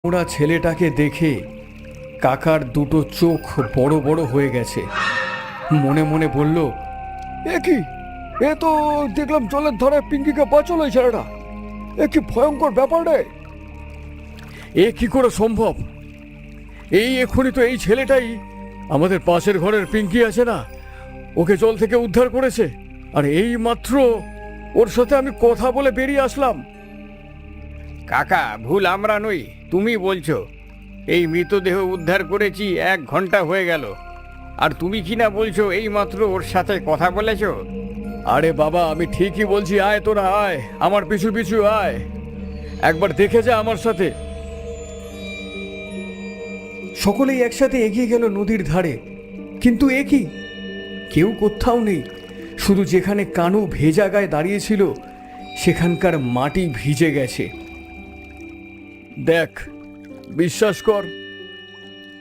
ওরা ছেলেটাকে দেখে কাকার দুটো চোখ বড় বড় হয়ে গেছে। মনে মনে বলল, এ কি, এ তো দেখলাম জলের ধারে পিঙ্কিকে বাঁচালো এই ছেলেটা। এ কি ভয়ঙ্কর ব্যাপার রে! এ কি করে সম্ভব? এই এক্ষুনি তো এই ছেলেটাই আমাদের পাশের ঘরের পিঙ্কি আছে না, ওকে জল থেকে উদ্ধার করেছে। আর এই মাত্র ওর সাথে আমি কথা বলে বেরিয়ে আসলাম। কাকা, ভুল আমরা নই, তুমি বলছো। এই মৃতদেহ উদ্ধার করেছি 1 ঘন্টা হয়ে গেল, আর তুমি কি না বলছো এই মাত্র ওর সাথে কথা বলেছো? আরে বাবা, আমি ঠিকই বলছি। আয় তোরা, আয় আমার পিছু পিছু আয়, একবার দেখে যা আমার সাথে। সকলেই একসাথে এগিয়ে গেল নদীর ধারে। কিন্তু এ কি, কেউ কোথাও নেই। শুধু যেখানে কানু ভেজা গায়ে দাঁড়িয়েছিল সেখানকার মাটি ভিজে গেছে। দেখ, বিশ্বাস কর,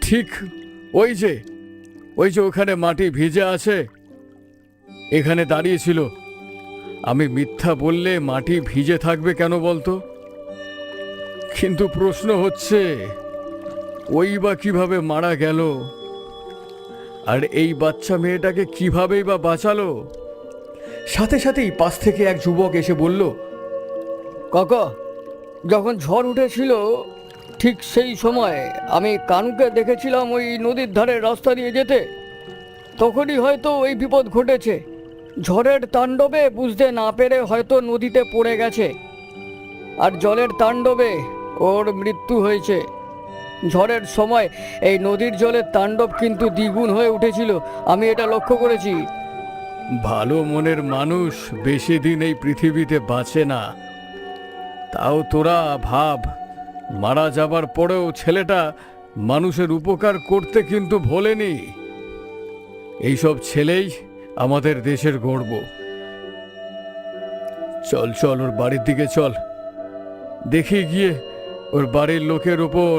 ঠিক ওই যে ওখানে মাটি ভিজে আছে, এখানে দাঁড়িয়েছিল। আমি মিথ্যা বললে মাটি ভিজে থাকবে কেন বলতো? কিন্তু প্রশ্ন হচ্ছে, ওই বা কিভাবে মারা গেল, আর এই বাচ্চা মেয়েটাকে কিভাবেই বা বাঁচালো? সাথে সাথেই পাশ থেকে এক যুবক এসে বলল, কাকা, যখন ঝড় উঠেছিল ঠিক সেই সময় আমি কানুকে দেখেছিলাম ওই নদীর ধারে রাস্তা দিয়ে যেতে। তখনই হয়তো এই বিপদ ঘটেছে। ঝড়ের তাণ্ডবে বুঝতে না পেরে হয়তো নদীতে পড়ে গেছে, আর জলের তাণ্ডবে ওর মৃত্যু হয়েছে। ঝড়ের সময় এই নদীর জলের তাণ্ডব কিন্তু দ্বিগুণ হয়ে উঠেছিল, আমি এটা লক্ষ্য করেছি। ভালো মনের মানুষ বেশি দিন এই পৃথিবীতে বাঁচে না। তাও তোরা ভাব, মারা যাবার পরেও ছেলেটা মানুষের উপকার করতে কিন্তু ভোলেনি। এইসব ছেলেই আমাদের দেশের গর্ব। চল চল, ওর বাড়ির দিকে চল, দেখি গিয়ে ওর বাড়ির লোকের উপর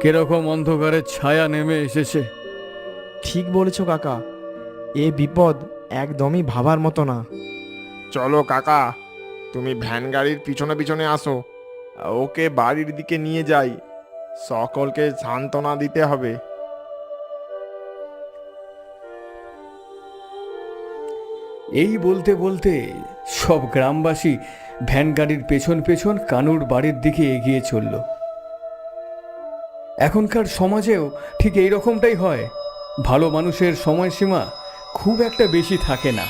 কিরকম অন্ধকারের ছায়া নেমে এসেছে। ঠিক বলেছ কাকা, এ বিপদ একদমই ভাবার মতো না। চলো কাকা, তুমি ভ্যান গাড়ির পিছনে পিছনে আসো, ওকে বাড়ির দিকে নিয়ে যাই। সকলকে সান্ত্বনা দিতে হবে। এই বলতে বলতে সব গ্রামবাসী ভ্যান গাড়ির পেছন পেছন কানুর বাড়ির দিকে এগিয়ে চলল। এখনকার সমাজেও ঠিক এই রকমটাই হয়। ভালো মানুষের সময়সীমা খুব একটা বেশি থাকে না।